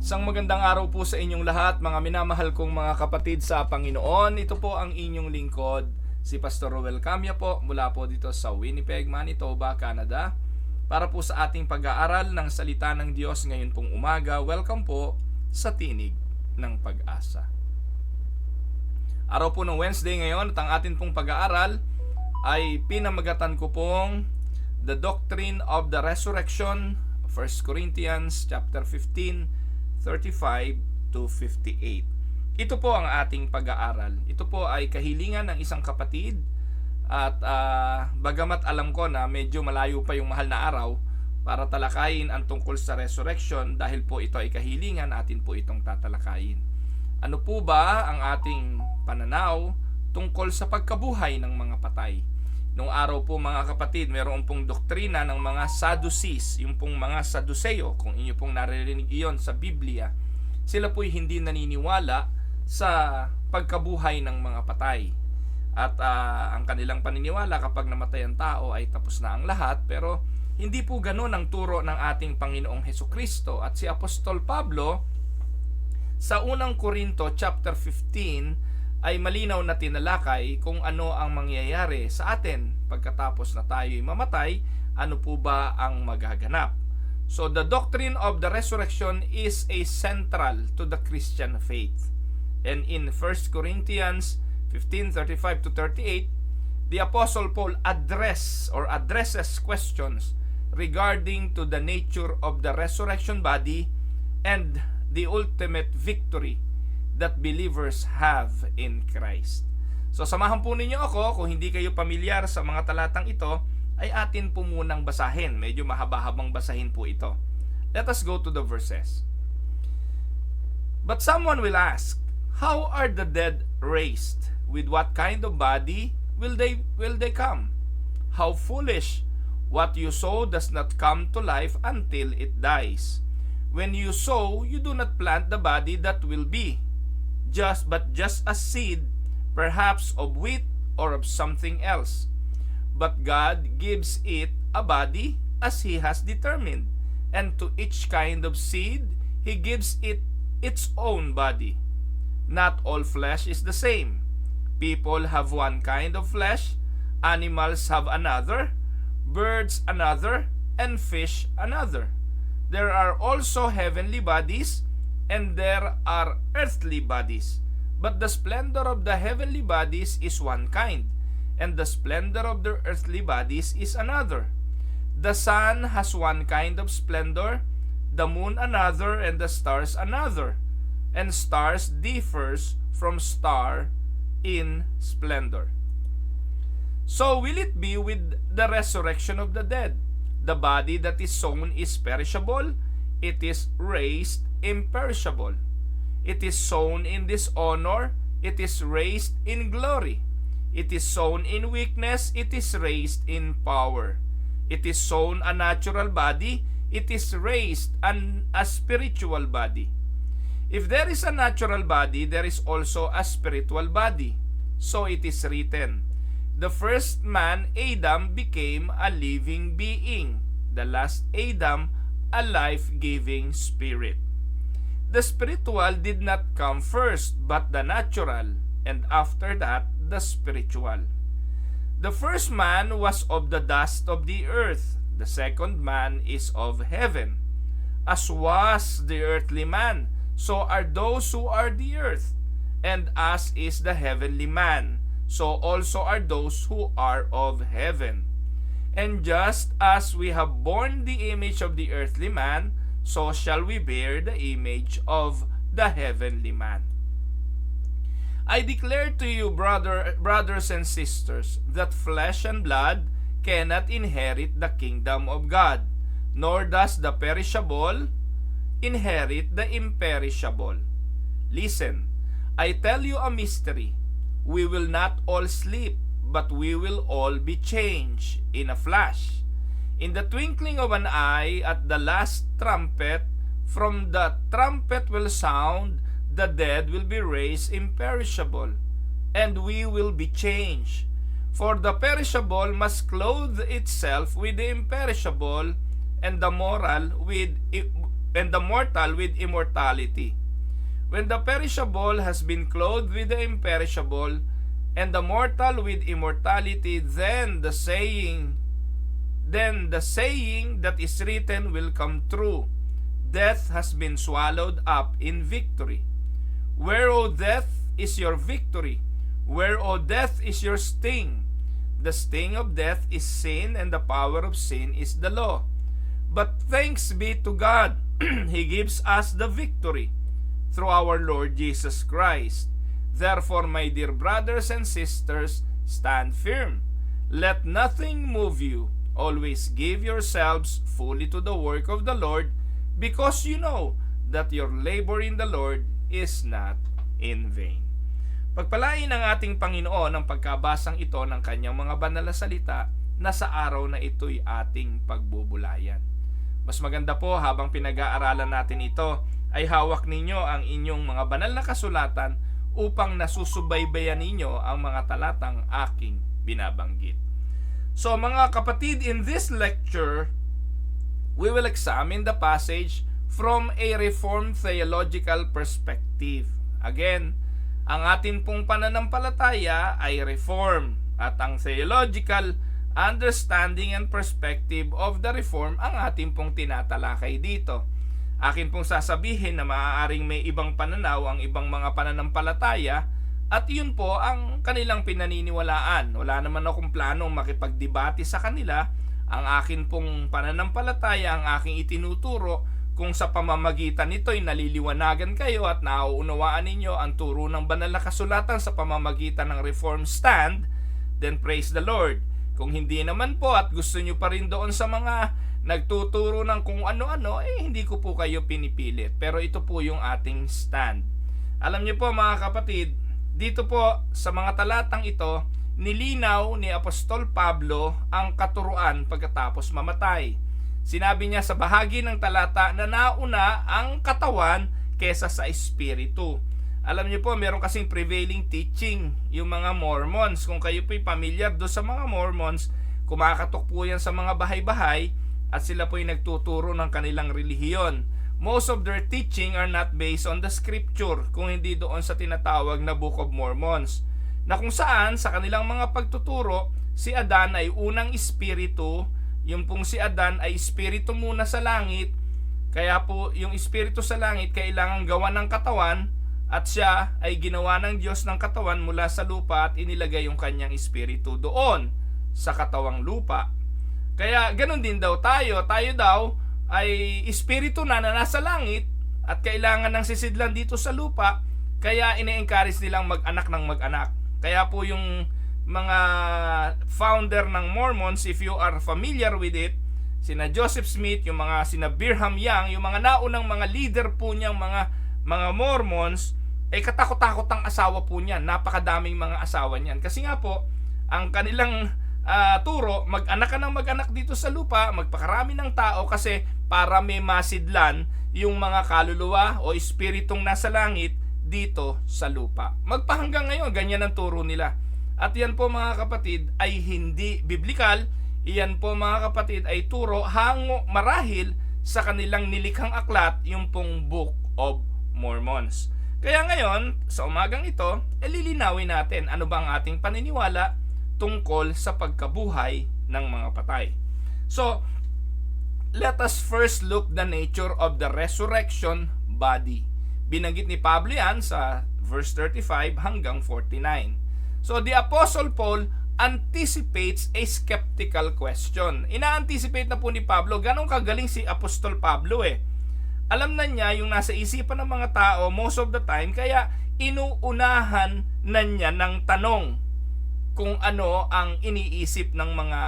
Isang magandang araw po sa inyong lahat, mga minamahal kong mga kapatid sa Panginoon. Ito po ang inyong lingkod, si Pastor Roel Camia po, mula po dito sa Winnipeg, Manitoba, Canada, para po sa ating pag-aaral ng salita ng Diyos ngayon pong umaga. Welcome po sa Tinig ng Pag-asa. Araw po ng Wednesday ngayon at ang atin pong pag-aaral ay pinamagatan ko pong The Doctrine of the Resurrection, 1 Corinthians chapter 15, 35 to 58. Ito po ang ating pag-aaral. Ito po ay kahilingan ng isang kapatid at bagamat alam ko na medyo malayo pa yung mahal na araw para talakayin ang tungkol sa resurrection, dahil po ito ay kahilingan, atin po itong tatalakayin. Ano po ba ang ating pananaw tungkol sa pagkabuhay ng mga patay? Noong araw po mga kapatid, meron pong doktrina ng mga Sadducees, yung pong mga Sadduseo, kung inyo pong naririnig iyon sa Biblia. Sila po'y hindi naniniwala sa pagkabuhay ng mga patay. At ang kanilang paniniwala, kapag namatay ang tao ay tapos na ang lahat, pero hindi po ganun ang turo ng ating Panginoong Hesukristo. At si Apostol Pablo, sa unang Korinto chapter 15, ay malinaw na tinalakay kung ano ang mangyayari sa atin pagkatapos na tayo'y mamatay, ano po ba ang magaganap. So the doctrine of the resurrection is a central to the Christian faith. And in 1 Corinthians 15:35 to 38, the Apostle Paul addresses questions regarding to the nature of the resurrection body and the ultimate victory that believers have in Christ. So samahan po ninyo ako, kung hindi kayo pamilyar sa mga talatang ito, ay atin po munang basahin. Medyo mahaba-habang basahin po ito. Let us go to the verses. But someone will ask, how are the dead raised? With what kind of body will they come? How foolish! What you sow does not come to life until it dies. When you sow, you do not plant the body that will be, but just a seed, perhaps of wheat or of something else. But God gives it a body as He has determined, and to each kind of seed He gives it its own body. Not all flesh is the same. People have one kind of flesh, animals have another, birds another, and fish another. There are also heavenly bodies, and there are earthly bodies. But the splendor of the heavenly bodies is one kind, and the splendor of the earthly bodies is another. The sun has one kind of splendor, the moon another, and the stars another. And stars differs from star in splendor. So will it be with the resurrection of the dead. The body that is sown is perishable, it is raised imperishable. It is sown in dishonor, it is raised in glory. It is sown in weakness, it is raised in power. It is sown a natural body, it is raised a spiritual body. If there is a natural body, there is also a spiritual body. So it is written, the first man, Adam, became a living being. The last Adam, a life-giving spirit. The spiritual did not come first, but the natural, and after that, the spiritual. The first man was of the dust of the earth. The second man is of heaven. As was the earthly man, so are those who are the earth. And as is the heavenly man, so also are those who are of heaven. And just as we have borne the image of the earthly man, so shall we bear the image of the heavenly man. I declare to you, brothers and sisters, that flesh and blood cannot inherit the kingdom of God, nor does the perishable inherit the imperishable. Listen, I tell you a mystery. We will not all sleep, but we will all be changed in a flash. In the twinkling of an eye, at the last trumpet, from the trumpet will sound, the dead will be raised imperishable, and we will be changed. For the perishable must clothe itself with the imperishable, and the moral with mortal with immortality. When the perishable has been clothed with the imperishable, and the mortal with immortality, then the saying that is written will come true. Death has been swallowed up in victory. Where, O death, is your victory? Where, O death, is your sting? The sting of death is sin, and the power of sin is the law. But thanks be to God, He gives us the victory through our Lord Jesus Christ. Therefore, my dear brothers and sisters, stand firm. Let nothing move you. Always give yourselves fully to the work of the Lord, because you know that your labor in the Lord is not in vain. Pagpalain ng ating Panginoon ang pagkabasang ito ng kanyang mga banal na salita na sa araw na ito'y ating pagbubulayan. Mas maganda po habang pinag-aaralan natin ito ay hawak ninyo ang inyong mga banal na kasulatan upang nasusubaybayan ninyo ang mga talatang aking binabanggit. So mga kapatid, in this lecture, we will examine the passage from a Reformed theological perspective. Again, ang atin pong pananampalataya ay Reform at ang theological understanding and perspective of the Reform ang atin pong tinatalakay dito. Akin pong sasabihin na maaaring may ibang pananaw ang ibang mga pananampalataya at yun po ang kanilang pinaniniwalaan. Wala naman akong planong makipagdebate sa kanila. Ang akin pong pananampalataya, ang aking itinuturo, kung sa pamamagitan nito'y naliliwanagan kayo at nauunawaan ninyo ang turo ng banal na kasulatan sa pamamagitan ng Reform stand, then praise the Lord. Kung hindi naman po at gusto nyo pa rin doon sa mga nagtuturo ng kung ano-ano, hindi ko po kayo pinipilit. Pero ito po yung ating stand. Alam nyo po mga kapatid, dito po sa mga talatang ito, nilinaw ni Apostol Pablo ang katuruan pagkatapos mamatay. Sinabi niya sa bahagi ng talata na nauna ang katawan kesa sa espiritu. Alam niyo po, meron kasing prevailing teaching yung mga Mormons. Kung kayo po'y familiar do sa mga Mormons, kumakatok po yan sa mga bahay-bahay at sila po'y nagtuturo ng kanilang relihiyon. Most of their teaching are not based on the scripture, kung hindi doon sa tinatawag na Book of Mormons, na kung saan sa kanilang mga pagtuturo, si Adan ay unang espiritu. Yung pong si Adan ay espiritu muna sa langit, kaya po yung espiritu sa langit kailangan gawa ng katawan, at siya ay ginawa ng Diyos ng katawan mula sa lupa at inilagay yung kanyang espiritu doon sa katawang lupa. Kaya ganun din daw tayo daw ay espiritu na nasa langit at kailangan ng sisidlan dito sa lupa, kaya ine-encourage nilang mag-anak ng mag-anak. Kaya po yung mga founder ng Mormons, if you are familiar with it, sina Joseph Smith, yung mga sina Brigham Young, yung mga naunang mga leader po niyang mga Mormons, katakot-takot ang asawa po niyan. Napakadaming mga asawa niyan. Kasi nga po, ang kanilang turo, mag-anak ka ng mag-anak dito sa lupa, magpakarami ng tao kasi para may masidlan yung mga kaluluwa o espiritong nasa langit dito sa lupa. Magpahanggang ngayon, ganyan ang turo nila. At yan po mga kapatid ay hindi biblikal. Iyan po mga kapatid ay turo hango marahil sa kanilang nilikhang aklat, yung pong Book of Mormons. Kaya ngayon, sa umagang ito, lilinawin natin ano ba ang ating paniniwala tungkol sa pagkabuhay ng mga patay. So, let us first look the nature of the resurrection body. Binanggit ni Pablo yan sa verse 35 hanggang 49. So, the Apostle Paul anticipates a skeptical question. Ina-anticipate na po ni Pablo, ganong kagaling si Apostol Pablo Alam na niya yung nasa isipan ng mga tao most of the time, kaya inuunahan na niya ng tanong kung ano ang iniisip ng mga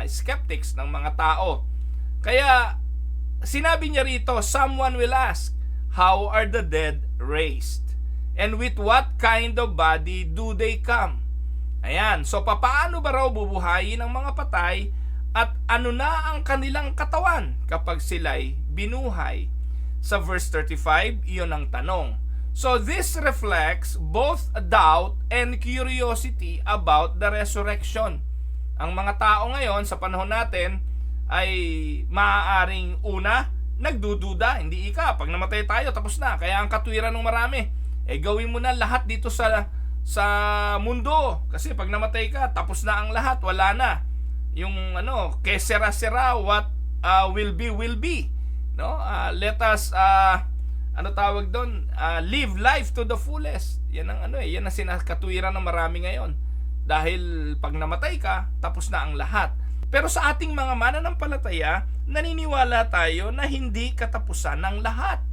skeptics, ng mga tao. Kaya sinabi niya rito, someone will ask, how are the dead raised? And with what kind of body do they come? Ayan, so papaano ba raw bubuhayin ang mga patay at ano na ang kanilang katawan kapag sila'y binuhay? Sa verse 35, iyon ang tanong. So this reflects both doubt and curiosity about the resurrection. Ang mga tao ngayon sa panahon natin ay maaaring una, nagdududa, hindi ika. Pag namatay tayo, tapos na. Kaya ang katwiran ng marami, gawin mo na lahat dito sa mundo. Kasi pag namatay ka, tapos na ang lahat, wala na. Yung que sera, what will be. No? Let us tawag doon? Live life to the fullest. Yan ang yan ang sinakatwiran ng marami ngayon. Dahil pag namatay ka, tapos na ang lahat. Pero sa ating mga mananampalataya, naniniwala tayo na hindi katapusan ng lahat.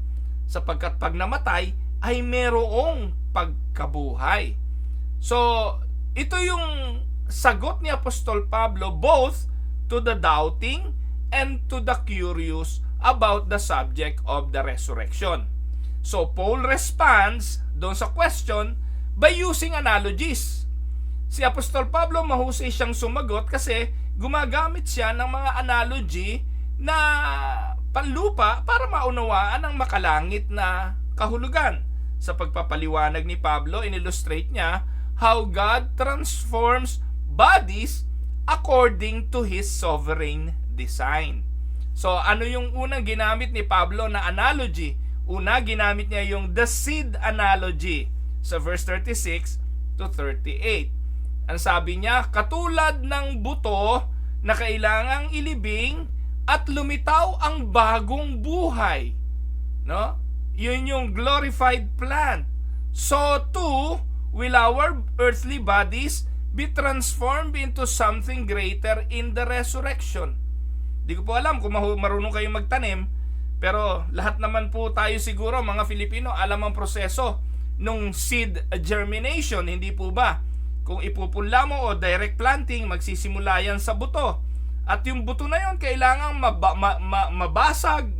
Sapagkat pag namatay, ay merong pagkabuhay. So, ito yung sagot ni Apostol Pablo both to the doubting and to the curious about the subject of the resurrection. So, Paul responds doon sa question by using analogies. Si Apostol Pablo mahusay siyang sumagot kasi gumagamit siya ng mga analogy na panlupa para maunawaan ang makalangit na kahulugan. Sa pagpapaliwanag ni Pablo, in-illustrate niya how God transforms bodies according to His sovereign design. So, ano yung unang ginamit ni Pablo na analogy? Una, ginamit niya yung the seed analogy sa verse 36 to 38. Ang sabi niya, katulad ng buto na kailangang ilibing at lumitaw ang bagong buhay. No? Yun yung glorified plant. So too will our earthly bodies be transformed into something greater in the resurrection. Di ko po alam kung marunong kayong magtanim, pero lahat naman po tayo siguro, mga Filipino, alam ang proseso nung seed germination, hindi po ba? Kung ipupunla mo o direct planting, magsisimula yan sa buto. At yung buto na yon kailangang mabasag,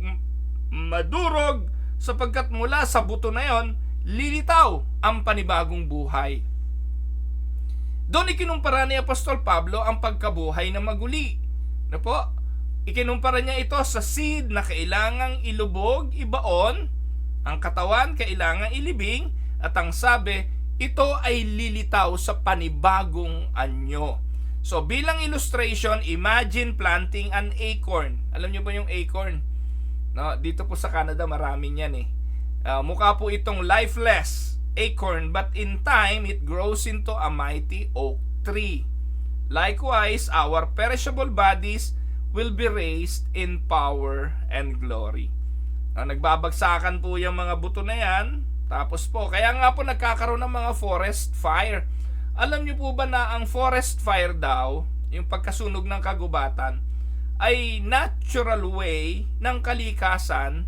madurog, sapagkat mula sa buto na yon, lilitaw ang panibagong buhay. Doon ikinumpara ni Apostol Pablo ang pagkabuhay na maguli. Na po, ikinumpara niya ito sa seed na kailangang ilubog, ibaon, ang katawan kailangang ilibing, at ang sabi, ito ay lilitaw sa panibagong anyo. So bilang illustration, imagine planting an acorn. Alam niyo ba yung acorn? No, dito po sa Canada maraming yan eh. Mukha po itong lifeless acorn, but in time it grows into a mighty oak tree. Likewise, our perishable bodies will be raised in power and glory. Nagbabagsakan po yung mga buto na yan. Tapos po, kaya nga po nagkakaroon ng mga forest fire. Alam niyo po ba na ang forest fire daw, yung pagkasunog ng kagubatan, ay natural way ng kalikasan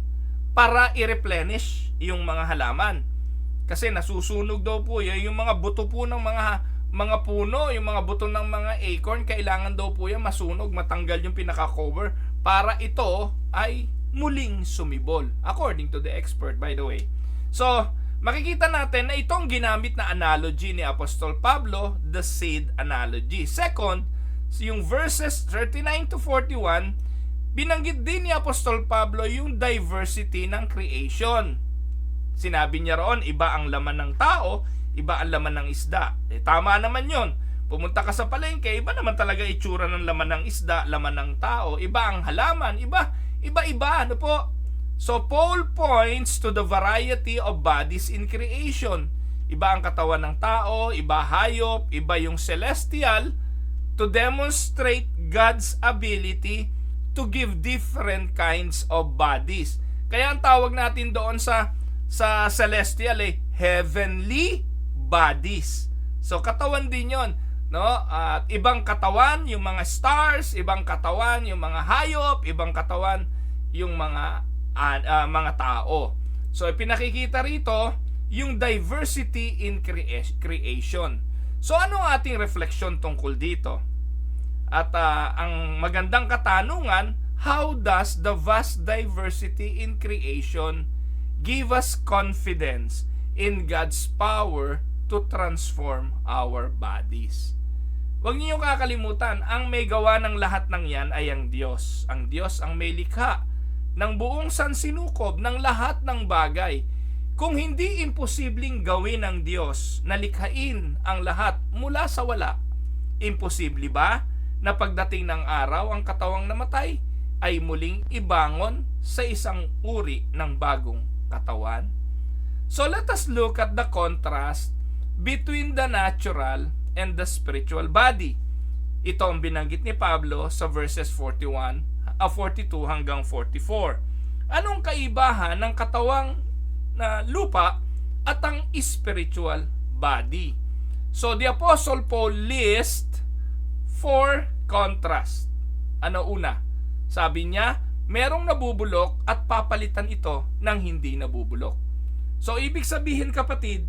para i-replenish yung mga halaman. Kasi nasusunog daw po yung mga buto po ng mga puno, yung mga buto ng mga acorn, kailangan daw po yan masunog, matanggal yung pinaka-cover para ito ay muling sumibol. According to the expert, by the way. So, makikita natin na itong ginamit na analogy ni Apostol Pablo, the seed analogy. Second, yung verses 39 to 41, binanggit din ni Apostol Pablo yung diversity ng creation. Sinabi niya roon, iba ang laman ng tao, iba ang laman ng isda. Tama naman yon. Pumunta ka sa palengke, iba naman talaga itsura ng laman ng isda, laman ng tao, iba ang halaman, iba-iba, ano po? So Paul points to the variety of bodies in creation. Iba ang katawan ng tao, iba hayop, iba yung celestial, to demonstrate God's ability to give different kinds of bodies. Kaya ang tawag natin doon sa celestial heavenly bodies. So katawan din 'yon, no? At ibang katawan yung mga stars, ibang katawan yung mga hayop, ibang katawan yung mga tao. So pinakikita rito yung diversity in creation. So ano ang ating reflection tungkol dito? At ang magandang katanungan, how does the vast diversity in creation give us confidence in God's power to transform our bodies? Huwag niyo kakalimutan, ang may gawa ng lahat ng yan ay ang Diyos. Ang Diyos ang may likha ng buong sansinukob ng lahat ng bagay. Kung hindi imposibleng gawin ng Diyos na likhain ang lahat mula sa wala, imposible ba na pagdating ng araw ang katawang namatay, ay muling ibangon sa isang uri ng bagong katawan. So let us look at the contrast between the natural and the spiritual body. Ito ang binanggit ni Pablo sa verses 42 hanggang 44. Anong kaibahan ng katawang na lupa at ang spiritual body? So the Apostle Paul lists 4 contrast. Ano una? Sabi niya, merong nabubulok at papalitan ito ng hindi nabubulok. So ibig sabihin kapatid,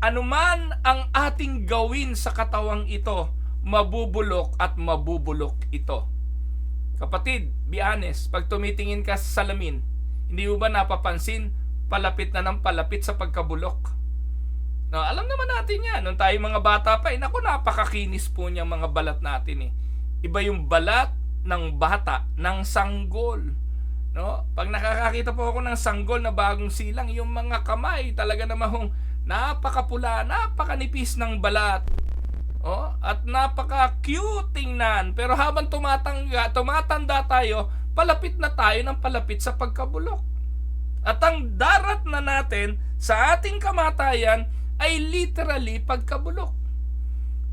anuman ang ating gawin sa katawang ito, mabubulok at mabubulok ito. Kapatid, be honest, pag tumitingin ka sa salamin, hindi mo ba napapansin palapit na ng palapit sa pagkabulok? No, alam naman natin yan. Nung tayo mga bata pa, napakakinis po niya mga balat natin. Iba yung balat ng bata, ng sanggol. No? Pag nakakakita po ako ng sanggol na bagong silang, yung mga kamay talaga namang napakapula, napakanipis ng balat. At napaka-cute tingnan. Pero habang tumatanda tayo, palapit na tayo ng palapit sa pagkabulok. At ang darat na natin sa ating kamatayan ay literally pagkabulok.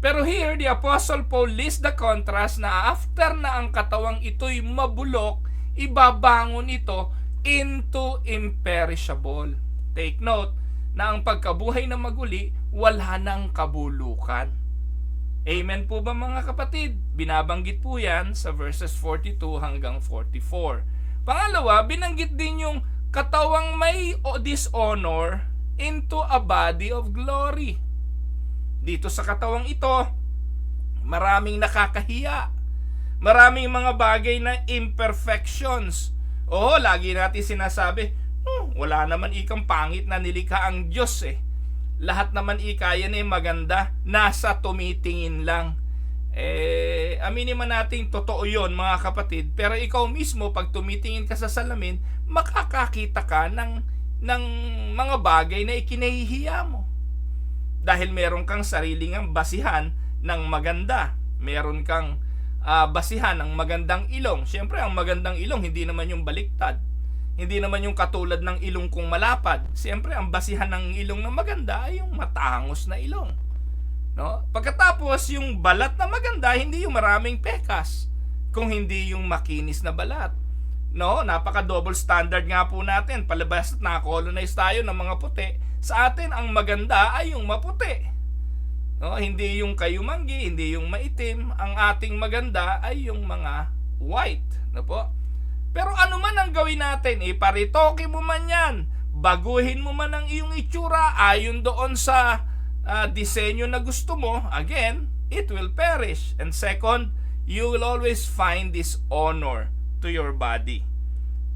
Pero here, the Apostle Paul lists the contrast na after na ang katawang ito'y mabulok, ibabangon ito into imperishable. Take note na ang pagkabuhay na maguli, wala nang kabulukan. Amen po ba mga kapatid? Binabanggit po yan sa verses 42 hanggang 44. Pangalawa, binanggit din yung katawang may dishonor into a body of glory. Dito sa katawang ito, maraming nakakahiya. Maraming mga bagay na imperfections. Lagi natin sinasabi, wala naman ikang pangit na nilikha ang Diyos Lahat naman yan maganda, nasa tumitingin lang. Aminin man natin totoo yon mga kapatid, pero ikaw mismo pag tumitingin ka sa salamin, makakakita ka ng mga bagay na ikinahihiya mo. Dahil meron kang sariling basihan ng maganda. Meron kang basihan ng magandang ilong. Siyempre, ang magandang ilong, hindi naman yung baliktad. Hindi naman yung katulad ng ilong kong malapad. Siyempre, ang basihan ng ilong na maganda ay yung matangos na ilong. No? Pagkatapos, yung balat na maganda, hindi yung maraming pekas. Kung hindi yung makinis na balat. No, napaka-double standard nga po natin. Palabas at na-colonize tayo ng mga puti. Sa atin, ang maganda ay yung maputi. No, hindi yung kayumanggi, hindi yung maitim. Ang ating maganda ay yung mga white. No po? Pero ano man ang gawin natin, paritoke mo man yan, baguhin mo man ang iyong itsura ayon doon sa disenyo na gusto mo, again, it will perish. And second, you will always find dishonor to your body.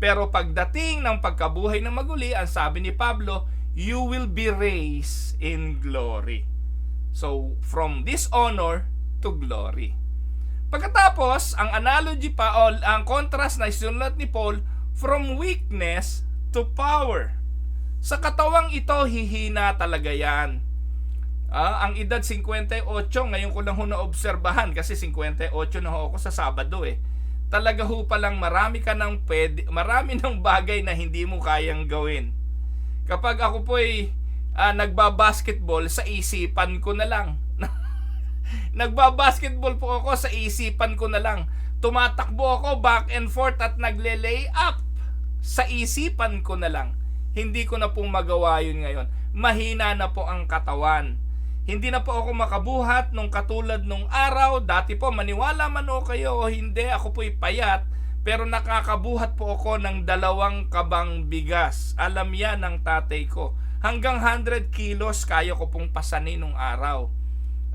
Pero pagdating ng pagkabuhay na maguli, ang sabi ni Pablo, you will be raised in glory. So, from dishonor to glory. Pagkatapos, ang analogy pa o ang contrast na isinulat ni Paul, from weakness to power. Sa katawang ito, hihina talaga yan. Ang edad 58, ngayon ko lang naobserbahan kasi 58 na ako sa Sabado Talaga pa lang marami ng bagay na hindi mo kayang gawin. Kapag ako po nagbabasketball, sa isipan ko na lang. Nagbabasketball po ako, sa isipan ko na lang. Tumatakbo ako back and forth at nagle-lay up. Sa isipan ko na lang. Hindi ko na pong magawa yun ngayon. Mahina na po ang katawan. Hindi na po ako makabuhat nung katulad nung araw. Dati po, maniwala man o kayo o hindi, ako po'y payat. Pero nakakabuhat po ako ng 2 kabang bigas. Alam yan ng tatay ko. Hanggang 100 kilos kaya ko pong pasanin nung araw.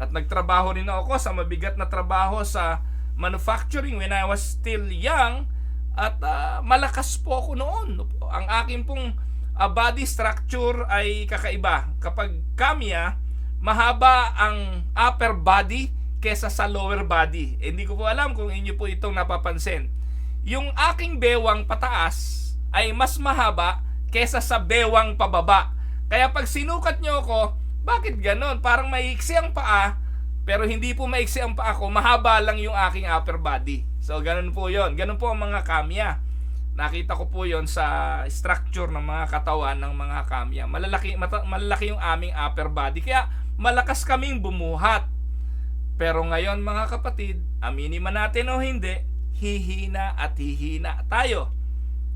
At nagtrabaho rin ako sa mabigat na trabaho sa manufacturing when I was still young. At malakas po ako noon. Ang akin pong body structure ay kakaiba. Kapag kamya, mahaba ang upper body kesa sa lower body. Hindi ko po alam kung inyo po itong napapansin. Yung aking bewang pataas ay mas mahaba kesa sa bewang pababa. Kaya pag sinukat nyo ako, bakit ganon? Parang maiksi ang paa, pero hindi po maiksi ang paa ko, mahaba lang yung aking upper body. So, ganun po yon. Ganun po ang mga kamya. Nakita ko po yon sa structure ng mga katawan ng mga kamya. Malalaki yung aming upper body. Kaya malakas kaming bumuhat. Pero ngayon mga kapatid, aminin man natin o hindi, hihina at hihina tayo.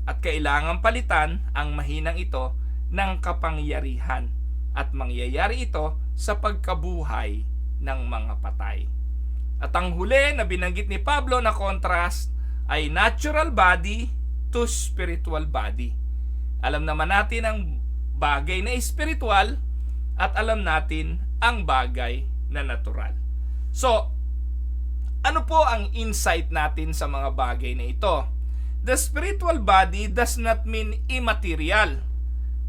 At kailangan palitan ang mahinang ito ng kapangyarihan. At mangyayari ito sa pagkabuhay ng mga patay. At ang huli na binanggit ni Pablo na contrast ay natural body to spiritual body. Alam naman natin ang bagay na spiritual at alam natin ang bagay na natural. So, ano po ang insight natin sa mga bagay na ito? The spiritual body does not mean immaterial,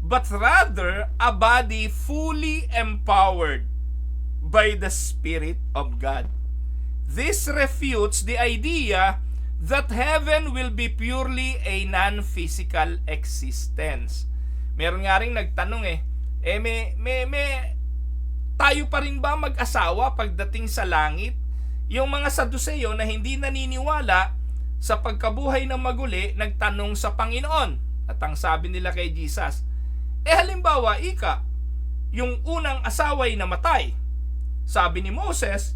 but rather a body fully empowered by the Spirit of God. This refutes the idea that heaven will be purely a non-physical existence. Meron nga rin nagtanong tayo pa rin ba mag-asawa pagdating sa langit? Yung mga Saduceo na hindi naniniwala sa pagkabuhay ng maguli, nagtanong sa Panginoon. At ang sabi nila kay Jesus, halimbawa, yung unang asawa'y namatay. Sabi ni Moses,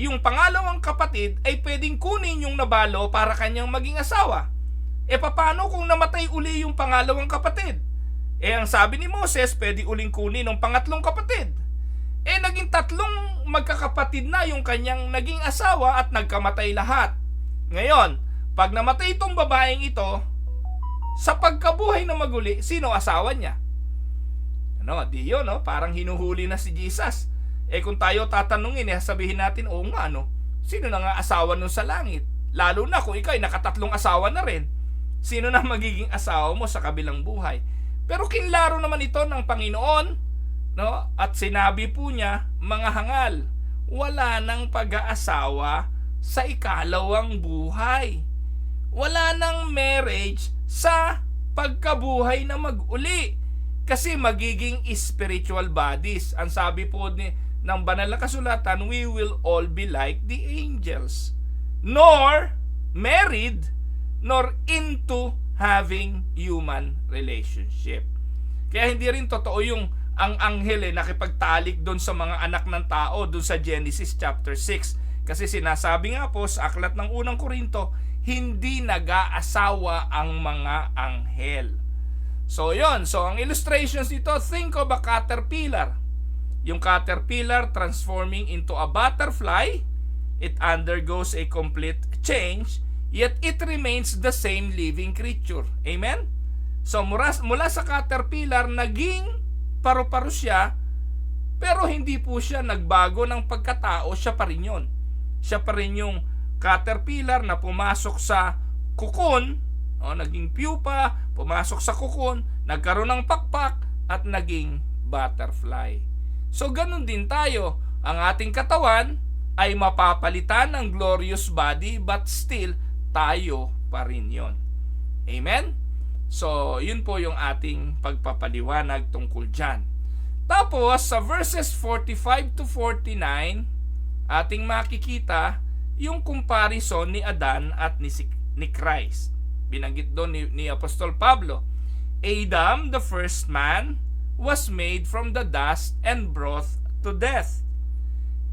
yung pangalawang kapatid ay pwedeng kunin yung nabalo para kanyang maging asawa. Paano kung namatay uli yung pangalawang kapatid? Ang sabi ni Moses, pwede uling kunin ng pangatlong kapatid. Naging tatlong magkakapatid na yung kanyang naging asawa at nagkamatay lahat. Ngayon, pag namatay itong babaeng ito, sa pagkabuhay na maguli, sino asawa niya? Di yun, parang hinuhuli na si Jesus. Kung tayo tatanungin, sabihin natin, oo nga, sino na nga asawa nun sa langit? Lalo na kung ikaw ay nakatatlong asawa na rin. Sino na magiging asawa mo sa kabilang buhay? Pero kinlaro naman ito ng Panginoon, at sinabi po niya, mga hangal, wala nang pag-aasawa sa ikalawang buhay. Wala nang marriage sa pagkabuhay na mag-uli. Kasi magiging spiritual bodies. Ang sabi po ng banal na kasulatan, we will all be like the angels. Nor married, nor into having human relationship. Kaya hindi rin totoo yung ang anghel nakipagtalik doon sa mga anak ng tao doon sa Genesis chapter 6. Kasi sinasabi nga po sa aklat ng unang Korinto, hindi nag-aasawa ang mga anghel. So yon, so ang illustrations dito, think of a caterpillar. Yung caterpillar transforming into a butterfly, it undergoes a complete change, yet it remains the same living creature. Amen? So mula sa caterpillar, naging paru-paro siya, pero hindi po siya nagbago ng pagkatao, siya pa rin yun. Siya pa rin yung caterpillar na pumasok sa cocoon, naging pupa, pumasok sa cocoon, nagkaroon ng pakpak, at naging butterfly. So ganun din tayo, ang ating katawan ay mapapalitan ng glorious body, but still tayo pa rin yon. Amen? So yun po yung ating pagpapaliwanag tungkol dyan. Tapos sa verses 45 to 49, ating makikita yung comparison ni Adan at ni Christ. Binanggit doon ni Apostol Pablo, Adam, the first man, was made from the dust and brought to death.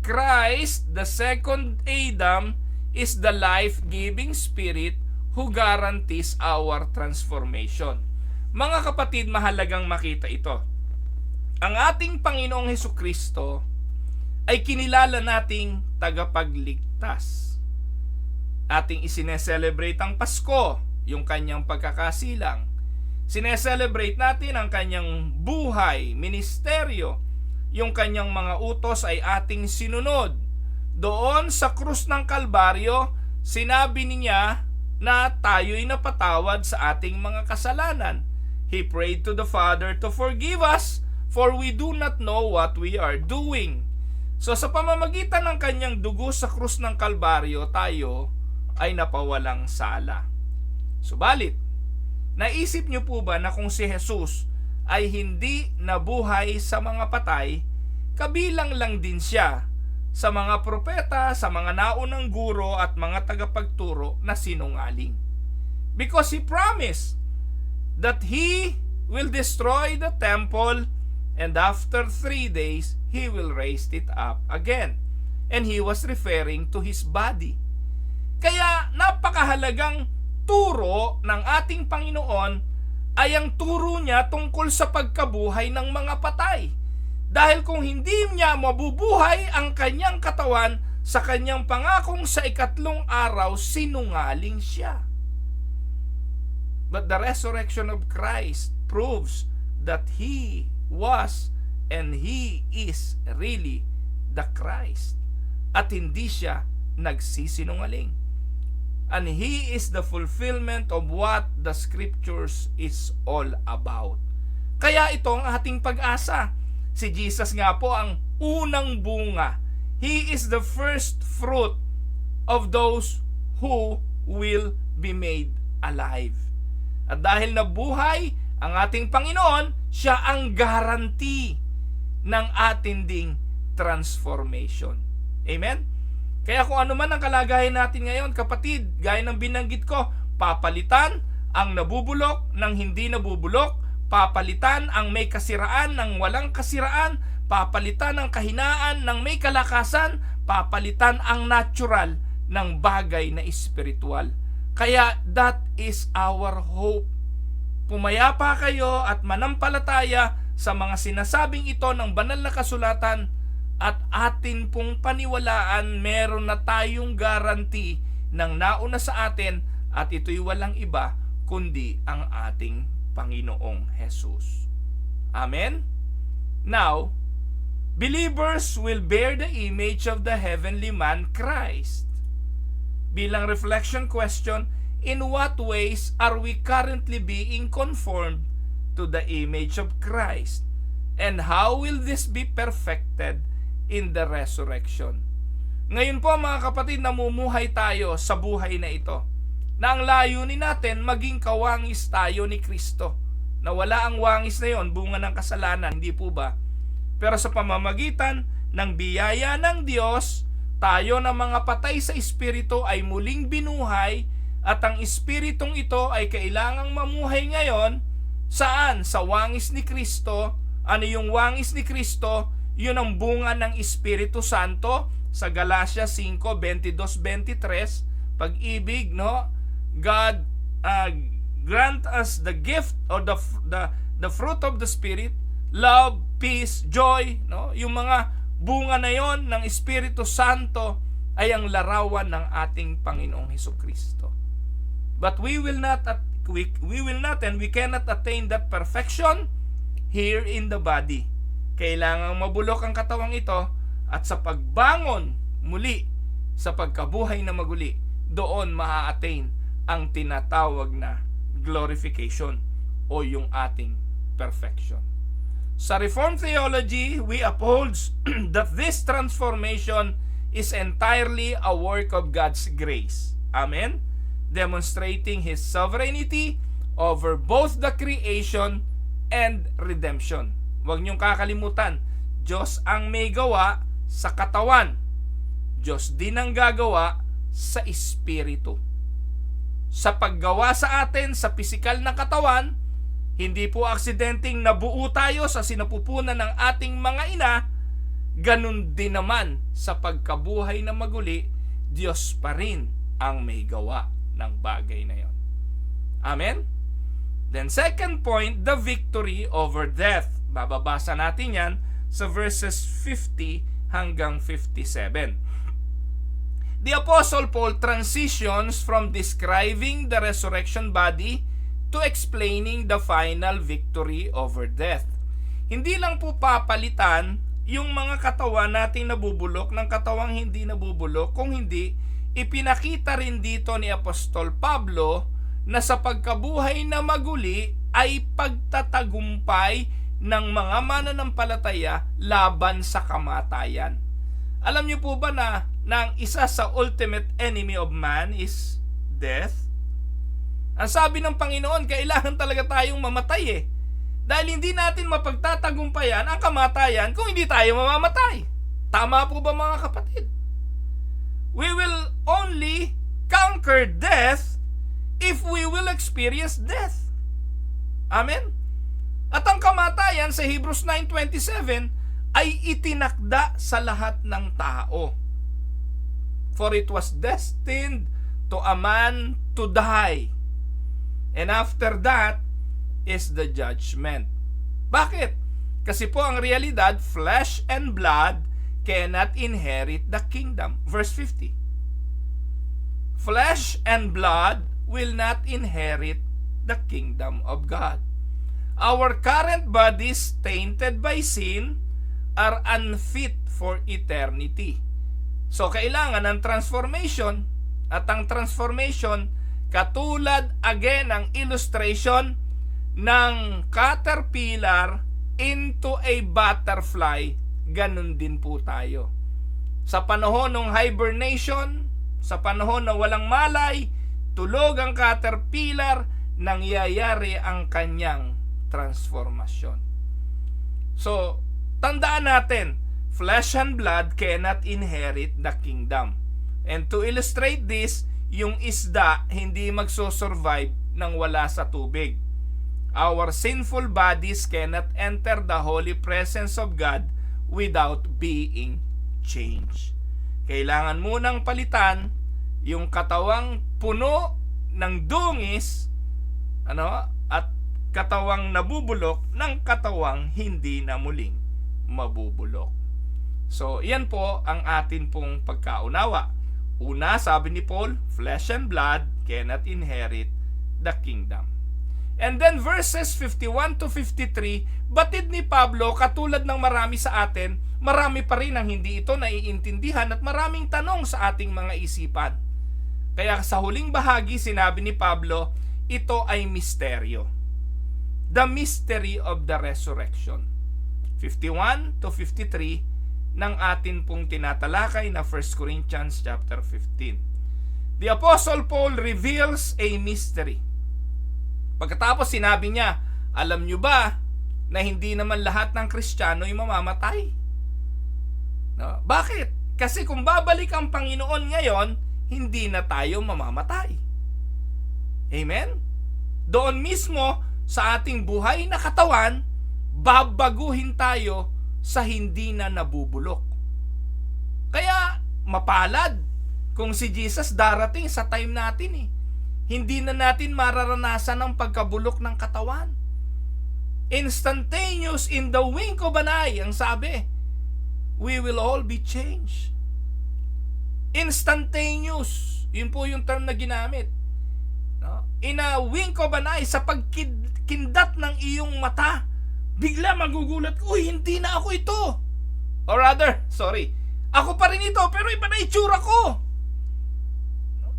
Christ, the second Adam, is the life-giving spirit who guarantees our transformation. Mga kapatid, mahalagang makita ito. Ang ating Panginoong Hesukristo ay kinilala nating tagapagligtas. Ating isineselebrate ang Pasko, yung kanyang pagkakasilang. Sineselebrate natin ang kanyang buhay, ministeryo, yung kanyang mga utos ay ating sinunod. Doon sa krus ng Kalbaryo, sinabi niya na tayo'y napatawad sa ating mga kasalanan. He prayed to the Father to forgive us, for we do not know what we are doing. So sa pamamagitan ng kanyang dugo sa krus ng Kalbaryo, tayo ay napawalang sala. Subalit, naisip niyo po ba na kung si Jesus ay hindi nabuhay sa mga patay, kabilang lang din siya sa mga propeta, sa mga naunang guro at mga tagapagturo na sinungaling. Because He promised that He will destroy the temple and after 3 days, He will raise it up again. And He was referring to His body. Kaya napakahalagang turo ng ating Panginoon ay ang turo niya tungkol sa pagkabuhay ng mga patay. Dahil kung hindi niya mabubuhay ang kanyang katawan sa kanyang pangakong sa ikatlong araw, sinungaling siya. But the resurrection of Christ proves that He was and He is really the Christ. At hindi siya nagsisinungaling. And He is the fulfillment of what the Scriptures is all about. Kaya ito ang ating pag-asa. Si Jesus nga po ang unang bunga. He is the first fruit of those who will be made alive. At dahil nabuhay ang ating Panginoon, siya ang guarantee ng ating ding transformation. Amen? Kaya kung ano man ang kalagayan natin ngayon, kapatid, gaya ng binanggit ko, papalitan ang nabubulok ng hindi nabubulok, papalitan ang may kasiraan ng walang kasiraan, papalitan ang kahinaan ng may kalakasan, papalitan ang natural ng bagay na espiritual. Kaya that is our hope. Pumayapa kayo at manampalataya sa mga sinasabing ito ng banal na kasulatan at atin pong paniwalaan, meron na tayong guarantee ng nauna sa atin at ito'y walang iba kundi ang ating Panginoong Jesus. Amen? Now, believers will bear the image of the heavenly man, Christ. Bilang reflection question, in what ways are we currently being conformed to the image of Christ? And how will this be perfected in the resurrection? Ngayon po mga kapatid, namumuhay tayo sa buhay na ito, na ang layunin natin maging kawangis tayo ni Kristo. Na wala ang wangis na yon, bunga ng kasalanan, hindi po ba? Pero sa pamamagitan ng biyaya ng Diyos, tayo na mga patay sa espiritu ay muling binuhay, at ang espiritong ito ay kailangang mamuhay ngayon. Saan? Sa wangis ni Kristo. Ano yung wangis ni Kristo? Yun ang bunga ng Espiritu Santo sa Galatia 5:22-23. Pag-ibig, no? God grant us the gift or the fruit of the Spirit, love, peace, joy, no? Yung mga bunga na yon ng Espiritu Santo ay ang larawan ng ating Panginoong Hesukristo. But we will not and we cannot attain that perfection here in the body. Kailangang mabulok ang katawang ito at sa pagbangon muli sa pagkabuhay na maguli, doon maa-attain ang tinatawag na glorification o yung ating perfection. Sa Reformed theology, we uphold that this transformation is entirely a work of God's grace. Amen? Demonstrating His sovereignty over both the creation and redemption. Huwag niyong kakalimutan, Diyos ang may gawa sa katawan. Diyos din ang gagawa sa espiritu. Sa paggawa sa atin sa pisikal na katawan, hindi po aksidenteng nabuo tayo sa sinapupunan ng ating mga ina, ganun din naman sa pagkabuhay na maguli, Diyos pa rin ang may gawa ng bagay na yon. Amen? Then second point, the victory over death. Bababasa natin yan sa verses 50 hanggang 57. The Apostle Paul transitions from describing the resurrection body to explaining the final victory over death. Hindi lang po papalitan yung mga katawan nating nabubulok ng katawang hindi nabubulok, kung hindi, ipinakita rin dito ni Apostol Pablo na sa pagkabuhay na maguli ay pagtatagumpay ng mga mananampalataya laban sa kamatayan. Alam niyo po ba na ang isa sa ultimate enemy of man is death? Ang sabi ng Panginoon, kailangan talaga tayong mamatay Dahil hindi natin mapagtatagumpayan ang kamatayan kung hindi tayo mamamatay. Tama po ba mga kapatid? We will only conquer death if we will experience death. Amen? At ang kamatayan sa Hebrews 9:27 ay itinakda sa lahat ng tao. For it was destined to a man to die. And after that is the judgment. Bakit? Kasi po ang realidad, flesh and blood cannot inherit the kingdom. Verse 50. Flesh and blood will not inherit the kingdom of God. Our current bodies tainted by sin are unfit for eternity. So kailangan ng transformation, at ang transformation katulad again ng illustration ng caterpillar into a butterfly, ganun din po tayo. Sa panahon ng hibernation, sa panahon na walang malay, tulog ang caterpillar, nangyayari ang kanyang transformasyon. So, tandaan natin, flesh and blood cannot inherit the kingdom. And to illustrate this, yung isda hindi magsosurvive nang wala sa tubig. Our sinful bodies cannot enter the holy presence of God without being changed. Kailangan munang palitan yung katawang puno ng dungis, at katawang nabubulok ng katawang hindi na muling mabubulok. So, yan po ang atin pong pagkaunawa. Una, sabi ni Paul, flesh and blood cannot inherit the kingdom. And then verses 51 to 53, batid ni Pablo, katulad ng marami sa atin, marami pa rin ang hindi ito naiintindihan at maraming tanong sa ating mga isipan. Kaya sa huling bahagi, sinabi ni Pablo, ito ay misteryo. The mystery of the resurrection. 51 to 53 ng atin pong tinatalakay na 1 Corinthians chapter 15. The Apostle Paul reveals a mystery. Pagkatapos sinabi niya, alam nyo ba na hindi naman lahat ng Kristiyano ay mamamatay? No? Bakit? Kasi kung babalik ang Panginoon ngayon, hindi na tayo mamamatay. Amen? Doon mismo sa ating buhay na katawan, babaguhin tayo sa hindi na nabubulok. Kaya mapalad kung si Jesus darating sa time natin eh. Hindi na natin mararanasan ang pagkabulok ng katawan. Instantaneous, in the wink of an eye, ang sabi, we will all be changed. Instantaneous, yun po yung term na ginamit. No? In a wink of an eye, sa pagkindat ng iyong mata, bigla magugulat, uy, hindi na ako ito. Or rather, sorry, ako pa rin ito, pero iba na itsura ko. No?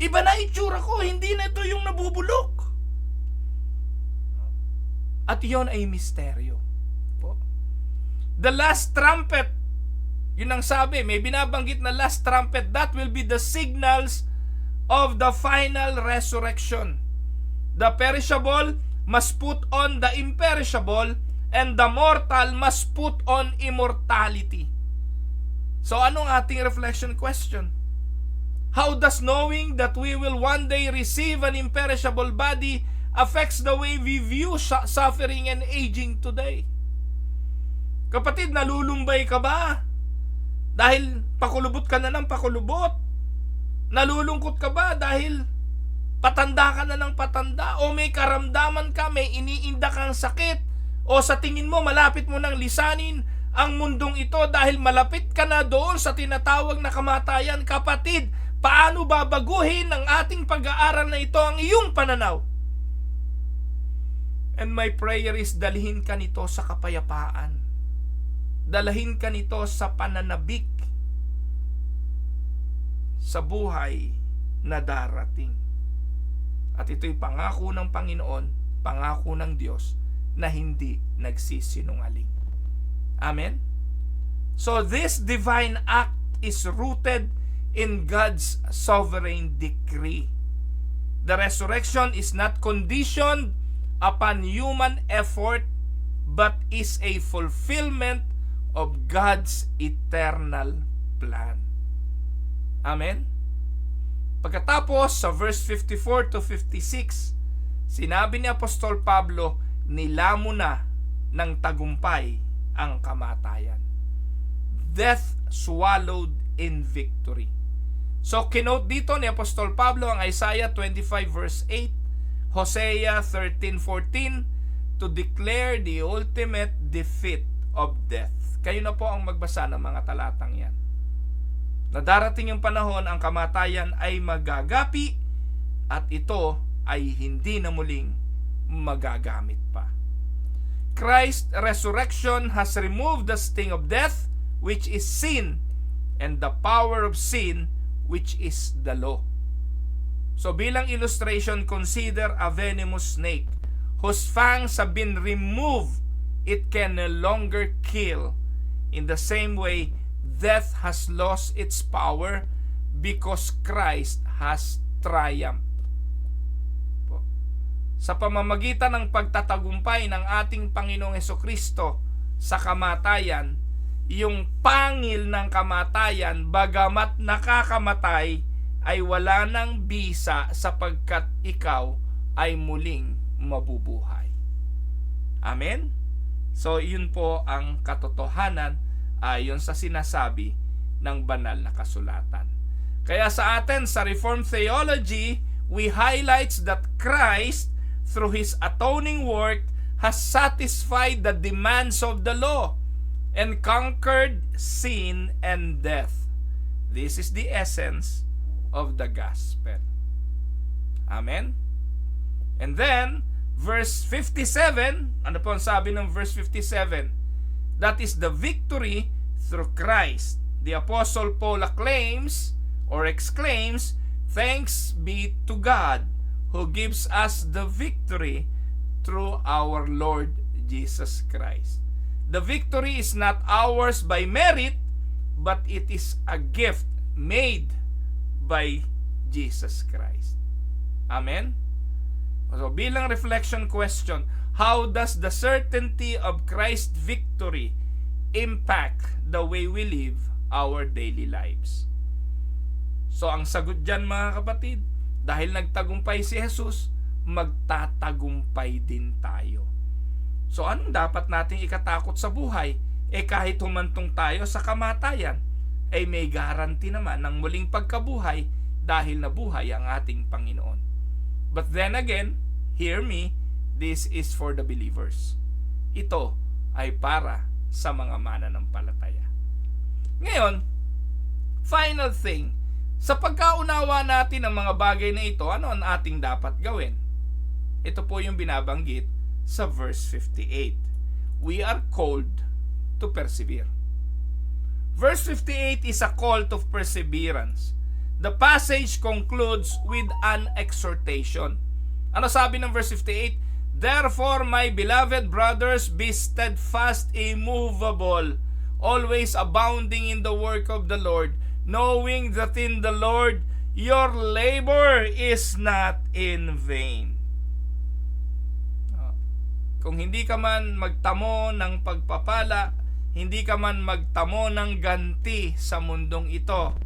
Iba na itsura ko, hindi na ito yung nabubulok. At yon ay misteryo. The last trumpet, yun ang sabi, may binabanggit na last trumpet, that will be the signals of the final resurrection. The perishable must put on the imperishable, and the mortal must put on immortality. So anong ating reflection question? How does knowing that we will one day receive an imperishable body affects the way we view suffering and aging today? Kapatid, nalulumbay ka ba? Dahil pakulubot ka na ng pakulubot? Nalulungkot ka ba dahil patanda ka na ng patanda? O may karamdaman ka, may iniinda kang sakit? O sa tingin mo, malapit mo nang lisanin ang mundong ito dahil malapit ka na doon sa tinatawag na kamatayan? Kapatid, paano babaguhin ng ating pag-aaral na ito ang iyong pananaw? And my prayer is, dalhin ka nito sa kapayapaan. Dalhin ka nito sa pananabik sa buhay na darating. At ito'y pangako ng Panginoon, pangako ng Diyos na hindi nagsisinungaling. Amen? So this divine act is rooted in God's sovereign decree. The resurrection is not conditioned upon human effort, but is a fulfillment of God's eternal plan. Amen? Pagkatapos sa verse 54 to 56, sinabi ni Apostol Pablo, nilamon na ng tagumpay ang kamatayan. Death swallowed in victory. So, kinote dito ni Apostol Pablo ang Isaiah 25 verse 8, Hosea 13:14, to declare the ultimate defeat of death. Kayo na po ang magbasa ng mga talatang yan. Na darating yung panahon, ang kamatayan ay magagapi at ito ay hindi na muling magagamit pa. Christ's resurrection has removed the sting of death, which is sin, and the power of sin, which is the law. So bilang illustration, consider a venomous snake whose fangs have been removed. It can no longer kill. In the same way, death has lost its power because Christ has triumphed. Sa pamamagitan ng pagtatagumpay ng ating Panginoong Hesukristo sa kamatayan, yung pangil ng kamatayan, bagamat nakakamatay, ay wala nang bisa sapagkat ikaw ay muling mabubuhay. Amen? So, yun po ang katotohanan ayon sa sinasabi ng banal na kasulatan. Kaya sa atin, sa Reformed Theology, we highlights that Christ, through His atoning work, has satisfied the demands of the law and conquered sin and death. This is the essence of the gospel. Amen? And then, verse 57, ano po ang sabi ng verse 57? That is the victory through Christ. The Apostle Paul acclaims or exclaims, "Thanks be to God who gives us the victory through our Lord Jesus Christ." The victory is not ours by merit, but it is a gift made by Jesus Christ. Amen? So bilang reflection question, how does the certainty of Christ's victory impact the way we live our daily lives? So ang sagot dyan mga kapatid, dahil nagtagumpay si Jesus, magtatagumpay din tayo. So anong dapat nating ikatakot sa buhay? Kahit humantong tayo sa kamatayan, may guarantee naman ng muling pagkabuhay dahil nabuhay ang ating Panginoon. But then again, hear me, this is for the believers. Ito ay para sa mga mananampalataya. Ngayon, final thing, sa pagkaunawa natin ang mga bagay na ito, ano ang ating dapat gawin? Ito po yung binabanggit sa verse 58. We are called to persevere. Verse 58 is a call to perseverance. The passage concludes with an exhortation. Ano sabi ng verse 58? Therefore, my beloved brothers, be steadfast, immovable, always abounding in the work of the Lord, knowing that in the Lord your labor is not in vain. Kung hindi ka man magtamo ng pagpapala, hindi ka man magtamo ng ganti sa mundong ito,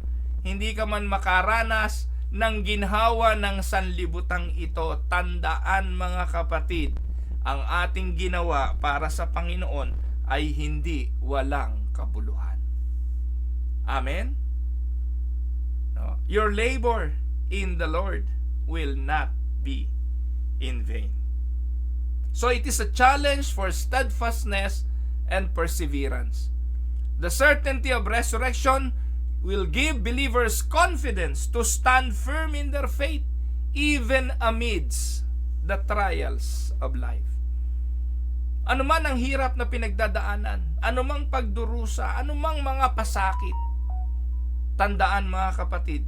hindi ka man makaranas ng ginhawa ng sanlibutang ito, tandaan mga kapatid, ang ating ginawa para sa Panginoon ay hindi walang kabuluhan. Amen? No. Your labor in the Lord will not be in vain. So it is a challenge for steadfastness and perseverance. The certainty of resurrection will give believers confidence to stand firm in their faith even amidst the trials of life. Ano man ang hirap na pinagdadaanan, anumang pagdurusa, anumang mga pasakit, tandaan mga kapatid,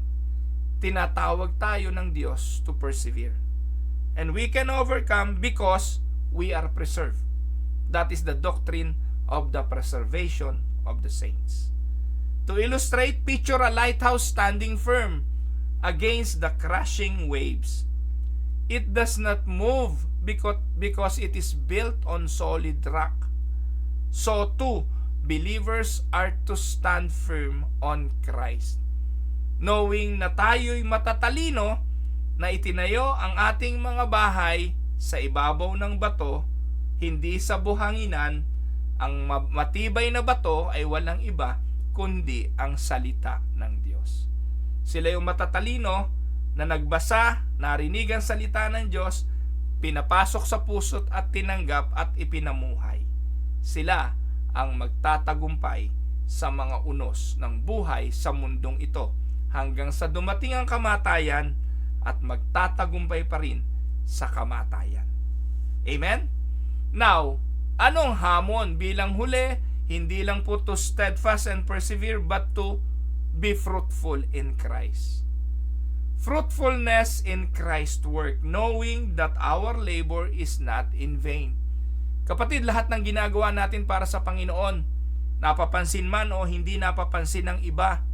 tinatawag tayo ng Diyos to persevere. And we can overcome because we are preserved. That is the doctrine of the preservation of the saints. To illustrate, picture a lighthouse standing firm against the crashing waves. It does not move because it is built on solid rock. So too, believers are to stand firm on Christ. Knowing na tayo'y matatalino na itinayo ang ating mga bahay sa ibabaw ng bato, hindi sa buhanginan. Ang matibay na bato ay walang iba kundi ang salita ng Diyos. Sila yung matatalino na nagbasa, narinig ang salita ng Diyos, pinapasok sa puso't at tinanggap at ipinamuhay. Sila ang magtatagumpay sa mga unos ng buhay sa mundong ito hanggang sa dumating ang kamatayan at magtatagumpay pa rin sa kamatayan. Amen? Now, anong hamon bilang huli? Hindi lang po to steadfast and persevere, but to be fruitful in Christ. Fruitfulness in Christ's work, knowing that our labor is not in vain. Kapatid, lahat ng ginagawa natin para sa Panginoon, napapansin man o hindi napapansin ng iba,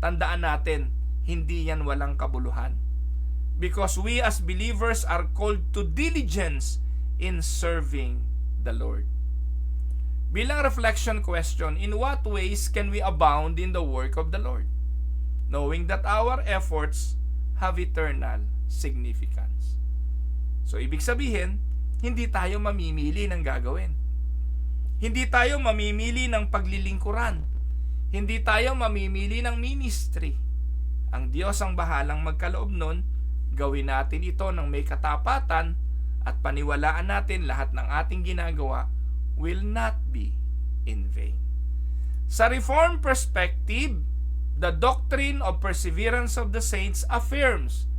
tandaan natin, hindi yan walang kabuluhan. Because we as believers are called to diligence in serving the Lord. Bilang reflection question, in what ways can we abound in the work of the Lord? Knowing that our efforts have eternal significance. So, ibig sabihin, hindi tayo mamimili ng gagawin. Hindi tayo mamimili ng paglilingkuran. Hindi tayo mamimili ng ministry. Ang Diyos ang bahalang magkaloob nun. Gawin natin ito ng may katapatan at paniwalaan natin lahat ng ating ginagawa will not be in vain. Sa Reformed perspective, the doctrine of perseverance of the saints affirms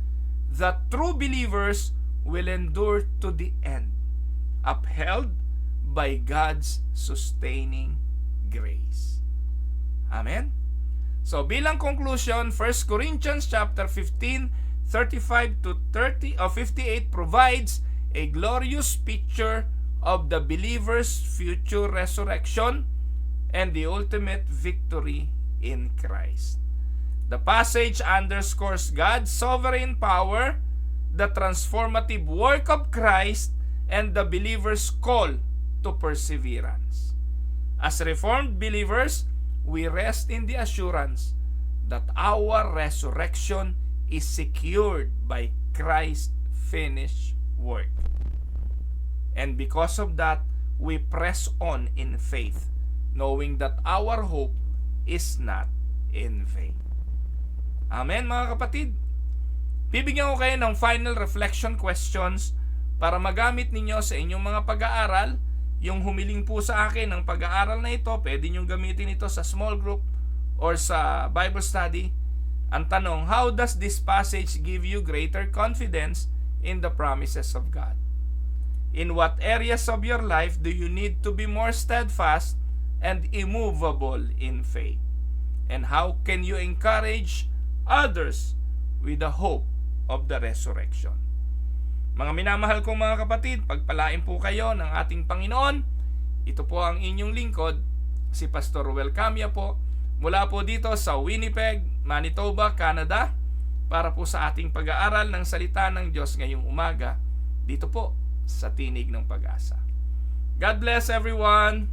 that true believers will endure to the end, upheld by God's sustaining grace. Amen? So bilang conclusion, 1 Corinthians chapter 15, 35 to 30 or 58 provides a glorious picture of the believer's future resurrection and the ultimate victory in Christ. The passage underscores God's sovereign power, the transformative work of Christ, and the believer's call to perseverance. As Reformed believers, we rest in the assurance that our resurrection is secured by Christ's finished work. And because of that, we press on in faith, knowing that our hope is not in vain. Amen, mga kapatid? Bibigyan ko kayo ng final reflection questions para magamit ninyo sa inyong mga pag-aaral. Yung humiling po sa akin ng pag-aaral na ito, pwede nyo gamitin ito sa small group or sa Bible study. Ang tanong, how does this passage give you greater confidence in the promises of God? In what areas of your life do you need to be more steadfast and immovable in faith? And how can you encourage others with the hope of the resurrection? Mga minamahal kong mga kapatid, pagpalain po kayo ng ating Panginoon. Ito po ang inyong lingkod, si Pastor Ruel Camia po, mula po dito sa Winnipeg, Manitoba, Canada, para po sa ating pag-aaral ng salita ng Diyos ngayong umaga, dito po sa Tinig ng Pag-asa. God bless everyone!